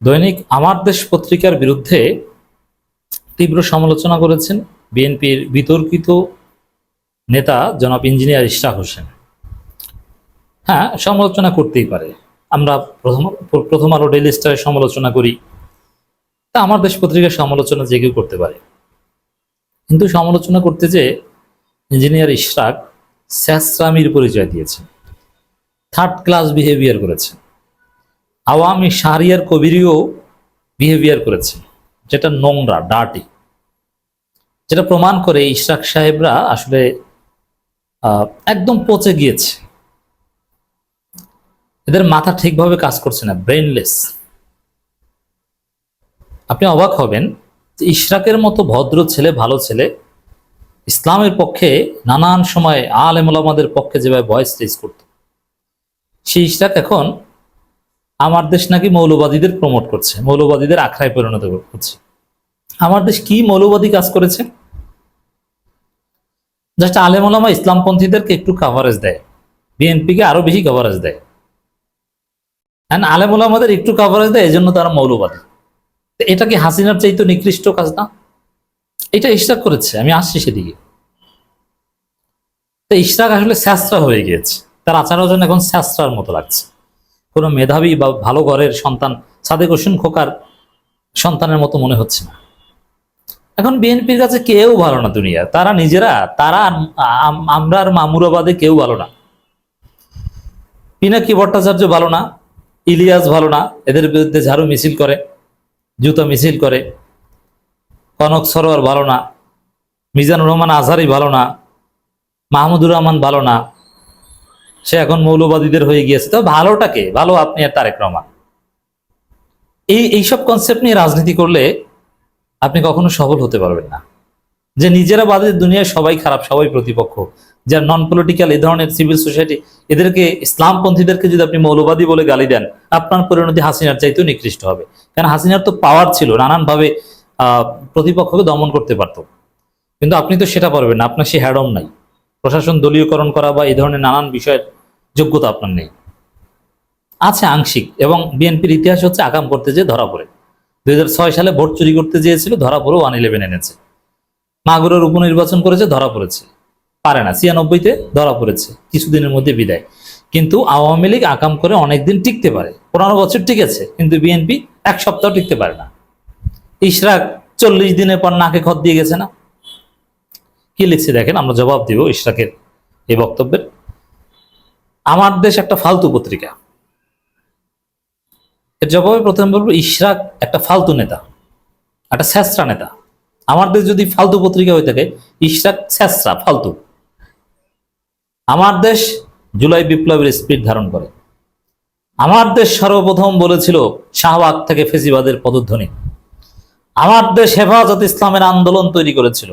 দৈনিক আমার দেশ পত্রিকার বিরুদ্ধে তীব্র সমালোচনা করেছেন বিএনপির বিতর্কিত নেতা জনাব ইঞ্জিনিয়ার ইশরাক হোসেন। হ্যাঁ, সমালোচনা করতেই পারে। আমরা প্রথম আলো, ডেইলি স্টারের সমালোচনা করি, তা আমার দেশ পত্রিকার সমালোচনা যে কেউ করতে পারে। কিন্তু সমালোচনা করতে যে ইঞ্জিনিয়ার ইশরাক স্যাসরামির পরিচয় দিয়েছে, থার্ড ক্লাস বিহেভিয়ার করেছে, আওয়ামী শাহরিয়ার কবিরিও বিহেভিয়ার করেছে, যেটা নোংরা, ডার্টি, যেটা প্রমাণ করে ইশরাক সাহেবরা আসলে একদম পচে গিয়েছে। এদের মাথা ঠিকভাবে কাজ করছে না, ব্রেনলেস। আপনি অবাক হবেন যে ইশরাকের মতো ভদ্র ছেলে, ভালো ছেলে, ইসলামের পক্ষে নানান সময় আলেম ওলামাদের পক্ষে যেভাবে ভয়েস রেজ করত, সেই ইশরাক এখন আমার দেশ নাকি মৌলবাদীদের প্রমোট করছে, মৌলবাদীদের আখড়ায় পরিণত করছে। আমার দেশ কি মৌলবাদী কাজ করেছে? জাস্ট আলেম ওলামা ইসলামপন্থীদেরকে একটু কভারেজ দেয়, বিএনপিকে আরো বেশি কভারেজ দেয়। আলেম ওলামাদের একটু কভারেজ দেয়, এই জন্য তারা মৌলবাদী। এটা কি হাসিনার চাইতে নিকৃষ্ট কাজ না? এটা ইশরাক করেছে। আমি আসছি সেদিকে। ইশরাক আসলে স্যাস্ত্রা হয়ে গিয়েছে, তার আচার আচরণ এখন স্যাস্ত্রার মতো লাগছে। কোনো মেধাবী বা ভালো ঘরের সন্তান, সাদেক হোসেন খোকার সন্তানের মতো মনে হচ্ছে না। এখন বিএনপির কাছে কেউ ভালো না দুনিয়া, তারা নিজেরা, তারা আমরা আর মামুরাবাদে কেউ ভালো না। পিনাকি ভট্টাচার্য ভালো না, ইলিয়াস ভালো না, এদের বিরুদ্ধে ঝাড়ু মিছিল করে, জুতা মিছিল করে। কনক সরোয়ার ভালো না, মিজানুর রহমান আজহারি ভালো না, মাহমুদুর রহমান ভালো না, সে এখন মৌলবাদীদের হয়ে গিয়েছে। তো ভালোটাকে ভালো আপনি আর তারেক রহমান। এইসব কনসেপ্ট নিয়ে রাজনীতি করলে আপনি কখনো সফল হতে পারবেন না। যে নিজেরা বাদে দুনিয়ায় সবাই খারাপ, সবাই প্রতিপক্ষ, যার নন পলিটিক্যাল, এই ধরনের সিভিল সোসাইটি, এদেরকে, ইসলামপন্থীদেরকে যদি আপনি মৌলবাদী বলে গালি দেন, আপনার পরিণতি হাসিনার চাইতেও নিকৃষ্ট হবে। কারণ হাসিনার তো পাওয়ার ছিল, নানানভাবে প্রতিপক্ষকে দমন করতে পারত, কিন্তু আপনি তো সেটা পারবেন না। আপনার সে হ্যাডম নাই, প্রশাসন দলীয়করণ করা বা এই ধরনের নানান বিষয়ের যোগ্যতা আপনার নেই। আছে আংশিক, এবং বিএনপির ইতিহাস হচ্ছে আকাম করতে যেয়ে ধরা পড়ে। 2006 সালে ভোট চুরি করতে চেয়েছিল, ধরা পড়ে 111 এনেছে। মাগুরের উপনির্বাচন করেছে, ধরা পড়েছে, পারে না। 96-তে ধরা পড়েছে, কিছুদিনের মধ্যে বিদায়। কিন্তু আওয়ামী লীগ আকাম করে অনেকদিন টিকতে পারে, 15 বছর টিকেছে, কিন্তু বিএনপি 1 সপ্তাহ টিকতে পারে না। ইশরাক 40 দিনের পর নাকে খত দিয়ে গেছে না? কি লিখছে দেখেন, আমরা জবাব দিব ইশরাকের এই বক্তব্যের। আমার দেশ একটা ফালতু পত্রিকা, এর জবাবে প্রথমে বলবো ইশরাক একটা ফালতু নেতা, একটা স্যাঁচরা নেতা। আমার দেশ যদি ফালতু পত্রিকা হয়ে থাকে, ইশরাক স্যাঁচরা, ফালতু। আমার দেশ জুলাই বিপ্লবের স্পিড ধারণ করে। আমার দেশ সর্বপ্রথম বলেছিল শাহবাগ থেকে ফেসিবাদের পদধ্বনি। আমার দেশ হেফাজত ইসলামের আন্দোলন তৈরি করেছিল।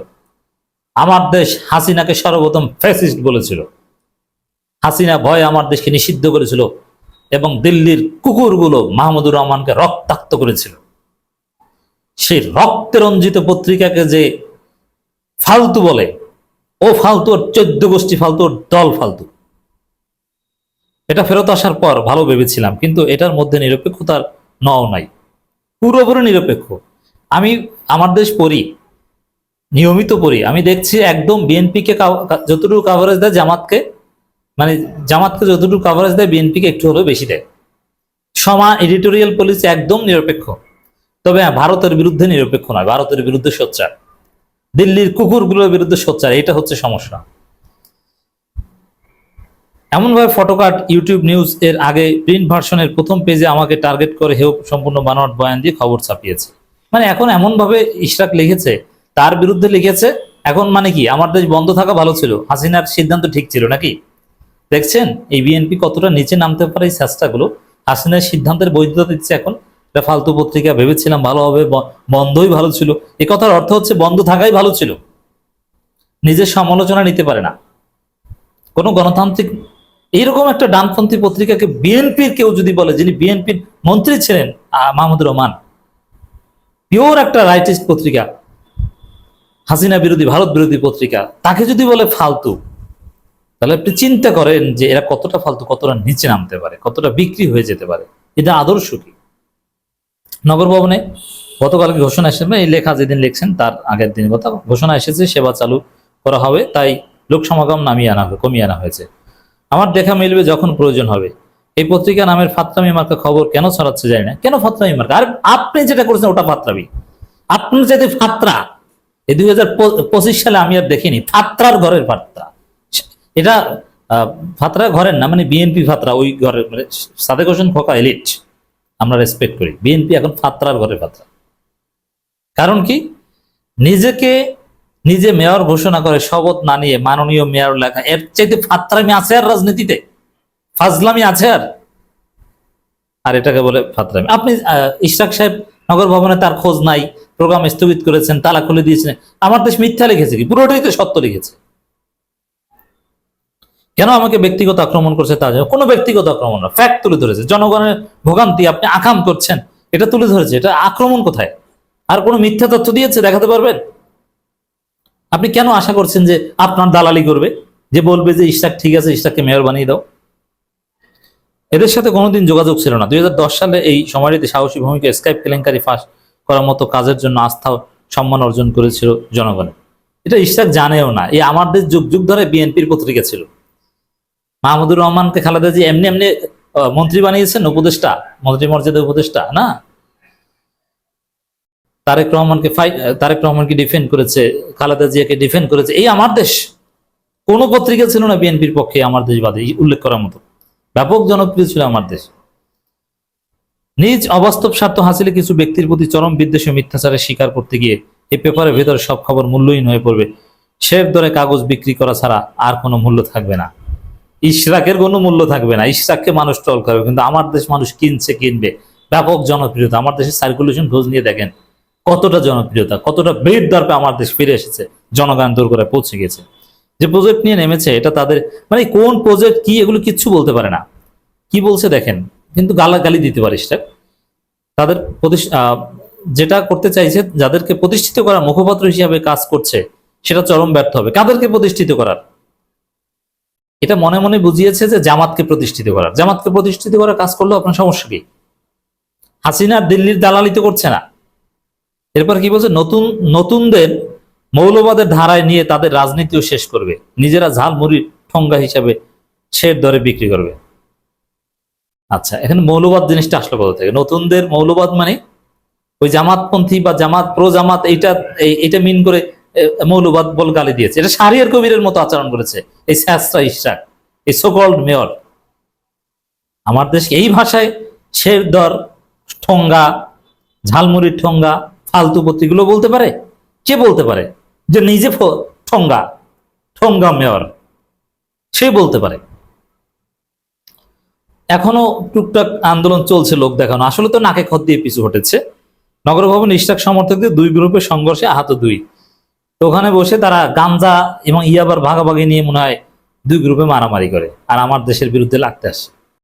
আমার দেশ হাসিনাকে সর্বপ্রথম ফ্যাসিস্ট বলেছিল। হাসিনা ভয় আমার দেশকে নিষিদ্ধ করেছিল, এবং দিল্লির কুকুরগুলো মাহমুদুর রহমানকে রক্তাক্ত করেছিল। সেই রক্তে রঞ্জিত পত্রিকাকে যে ফালতু বলে, ও ফালতু, 14 গোষ্ঠী ফালতু, দল ফালতু। এটা ফেরত আসার পর ভালো ভেবেছিলাম, কিন্তু এটার মধ্যে নিরপেক্ষতার নও নাই, পুরোপুরি নিরপেক্ষ। আমি আমার দেশ পড়ি, নিয়মিত পড়ি, আমি দেখছি একদম বিএনপিকে যতটুকু কাভারেজ দেয় জামাতকে, মানে জামাতকে যতটুকু কাভারেজ দেয় বিএনপিকে একটু হলেও বেশি দেয়। এডিটোরিয়াল পলিসি একদম নিরপেক্ষ। তবে হ্যাঁ, ভারতের বিরুদ্ধে নিরপেক্ষ নয়, ভারতের বিরুদ্ধে সোচ্চার, দিল্লির কুকুরগুলোর বিরুদ্ধে সোচ্চার। এটা হচ্ছে সমস্যা। এমনভাবে ফটোকার্ড ইউটিউব নিউজ এর আগে প্রিন্ট ভার্সনের প্রথম পেজে আমাকে টার্গেট করে হেউ সম্পূর্ণ বানোয়াট বয়ান দিয়ে খবর ছাপিয়েছে। মানে এখন এমনভাবে ইশরাক লিখেছে, তার বিরুদ্ধে লিখেছে। এখন মানে কি, আমার দেশ বন্ধ থাকা ভালো ছিল, হাসিনার সিদ্ধান্ত ঠিক ছিল নাকি? দেখছেন এই বিএনপি কতটা নিচে নামতে পারে এই চেষ্টাগুলো। হাসিনার সিদ্ধান্তের বৈধতা দিচ্ছে এখন। এটা ফালতু পত্রিকা, ভেবেছিলাম ভালো হবে, বন্ধই ভালো ছিল। এ কথার অর্থ হচ্ছে বন্ধ থাকাই ভালো ছিল। নিজের সমালোচনা নিতে পারে না কোনো গণতান্ত্রিক। এইরকম একটা ডানপন্থী পত্রিকাকে বিএনপির কেউ যদি বলে, যিনি বিএনপির মন্ত্রী ছিলেন মাহমুদুর রহমান, পিওর একটা রাইটিস্ট পত্রিকা, হাসিনা বিরোধী, ভারত বিরোধী পত্রিকা, তাকে যদি বলে ফালতু, তাহলে আপনি চিন্তা করেন যে এরা কতটা ফালতু, কতটা নিচে নামতে পারে, কতটা বিক্রি হয়ে যেতে পারে। এটা আদর্শ কি? নগর ভবনে গতকালকে ঘোষণা এসেছে, এই লেখা যেদিন লিখছেন তার আগের দিন কথা ঘোষণা এসেছে সেবা চালু করা হবে, তাই লোক সমাগম কমিয়ে আনা হয়েছে। আমার দেখা মিলবে যখন প্রয়োজন হবে। এই পত্রিকা নামের ফাত্রামি মার্কা খবর কেন ছড়াচ্ছে জানি না। কেন ফাত্রামি মার্কা? আর আপনি যেটা করেছেন ওটা ফাত্রামি। আপনার যাতে ফাত্রা, এই 2025 সালে আমি আর দেখিনি ফাত্রার ঘরের ফাত্রা। এটা ফাত্রা ঘরের না, মানে বিএনপি ফাত্রা, ওই ঘরের, মানে সাদেক হোসেন খোকা এলিট আমরা রেসপেক্ট করি, বিএনপি এখন ফাত্রার ঘরের ফাত্রা। কারণ কি? নিজে মেয়র ঘোষণা করে শপথ না নিয়ে মাননীয় মেয়র লেখা, এর চাইতে ফাত্রামি আছে আর রাজনীতিতে? ফাজলামি আছে আর এটাকে বলে ফাত্রামি। আপনি ইশরাক সাহেব নগর ভবনে তার খোঁজ নাই, প্রোগ্রাম স্থগিত করেছেন, তালা খুলে দিয়েছেন। আমার দেশ মিথ্যা লিখেছে কি? পুরোটাই তো সত্য লিখেছে। কেন আমাকে ব্যক্তিগত আক্রমণ করছে তা জানো? কোনো ব্যক্তিগত আক্রমণ না, ফ্যাক্ট তুলে ধরেছে। জনগণের ভোগান্তি আপনি আকাম করছেন, এটা তুলে ধরেছে। এটা আক্রমণ কোথায়? আর কোনো মিথ্যা তথ্য দিয়েছে দেখাতে পারবেন? আপনি কেন আশা করছেন যে আপনার দালালি করবে, যে বলবে যে ইশরাক ঠিক আছে, ইশরাককে মেয়র বানিয়ে দাও? এদের সাথে কোনোদিন যোগাযোগ ছিল না। 2010 সালে এই সময়টিতে সাহসী ভূমিকা স্কাইপ কেলেঙ্কারি ফাঁস করার মতো কাজের জন্য আস্থা ও সম্মান অর্জন করেছিল জনগণের। এটা ইশরাক জানেও না। এই আমাদের যুগ যুগ ধরে বিএনপির পত্রিকা ছিল। মাহমুদুর রহমানকে খালেদা জি এমনি এমনি মন্ত্রী বানিয়েছেন, উপদেষ্টা, মন্ত্রী মর্যাদা উপদেষ্টা না। তারেক রহমানকে ডিফেন্ড করেছে, খালেদা জিয়াকে ডিফেন্ড করেছে। এই আমার দেশ, কোনো পত্রিকা ছিল না বিএনপির পক্ষে আমার দেশ বাদে উল্লেখ করার মতো। ব্যাপক জনপ্রিয় ছিল আমার দেশ। নিজ অবাস্তব স্বার্থ হাসিলে কিছু ব্যক্তির প্রতি চরম বিদ্বেষ ও মিথ্যাচারের স্বীকার করতে গিয়ে এই পেপারের ভেতরে সব খবর মূল্যহীন হয়ে পড়বে। শের দরে কাগজ বিক্রি করা ছাড়া আর কোনো মূল্য থাকবে না। ইশরাকের কোনো মূল্য থাকবে না। ইশরাককে মানুষ ট্রল করবে, কিন্তু আমার দেশ মানুষ কিনবে। ব্যাপক জনপ্রিয়তা। আমার দেশের সার্কুলেশন খোঁজ নিয়ে দেখেন কতটা জনপ্রিয়তা, কতটা ব্রেড দর্পে আমার দেশ ফিরে এসেছে, জনগণ দূর করে পৌঁছে গেছে। যে প্রজেক্ট নিয়ে নেমেছে এটা তাদের, মানে কোন প্রজেক্ট কি এগুলো কিচ্ছু বলতে পারে না। কি বলছে দেখেন, কিন্তু গালাগালি দিতে পারে ইশরাক। তাদের যেটা করতে চাইছে, যাদেরকে প্রতিষ্ঠিত করার মুখপাত্র হিসাবে কাজ করছে, সেটা চরম ব্যর্থ হবে। কাদেরকে প্রতিষ্ঠিত করার? এটা মনে মনে বুঝিয়েছে যে জামাতকে প্রতিষ্ঠিত করার। জামাতকে প্রতিষ্ঠিত করার কাজ করলেও আপনার সমস্যা কি? হাসিনা দিল্লির দালালিতে করছে না। এরপর কি বলছে? নতুনদের মৌলবাদের ধারায় নিয়ে তাদের রাজনীতিও শেষ করবে, নিজেরা ঝালমুড়ি ঠোঙ্গা হিসাবে শের দরে বিক্রি করবে। আচ্ছা, এখানে মৌলবাদ জিনিসটা আসলো কোথা থেকে? নতুনদের মৌলবাদ মানে ওই জামাতপন্থী বা জামাত প্রো জামাত, এইটা মিন করে মৌলবাদ বলে গালি দিয়েছে। এটা শাহরিয়ার কবিরের মতো আচরণ করেছে এই স্যাসরা ইশরাক, এই সোকল্ড মেয়র। আমার দেশকে এই ভাষায় শের দর, ঠোঙ্গা, ঝালমুড়ির ঠোঙ্গা, ফালতু পত্রিগুলো বলতে পারে? কে বলতে পারে? যে নিজে ঠোঙ্গা মেয়র, সে বলতে পারে। এখনো টুকটাক আন্দোলন চলছে, লোক দেখানো। আসলে তো নাকে খত দিয়ে পিছু হটেছে। নগর ভবন ইশরাক সমর্থকদের দুই গ্রুপের সংঘর্ষে আহত 2। তো ওখানে বসে তারা গাঞ্জা এবং ইয়াবার ভাগাভাগি নিয়ে মনে হয় দুই গ্রুপে মারামারি করে আর আমার দেশের বিরুদ্ধে লাগতে আসে।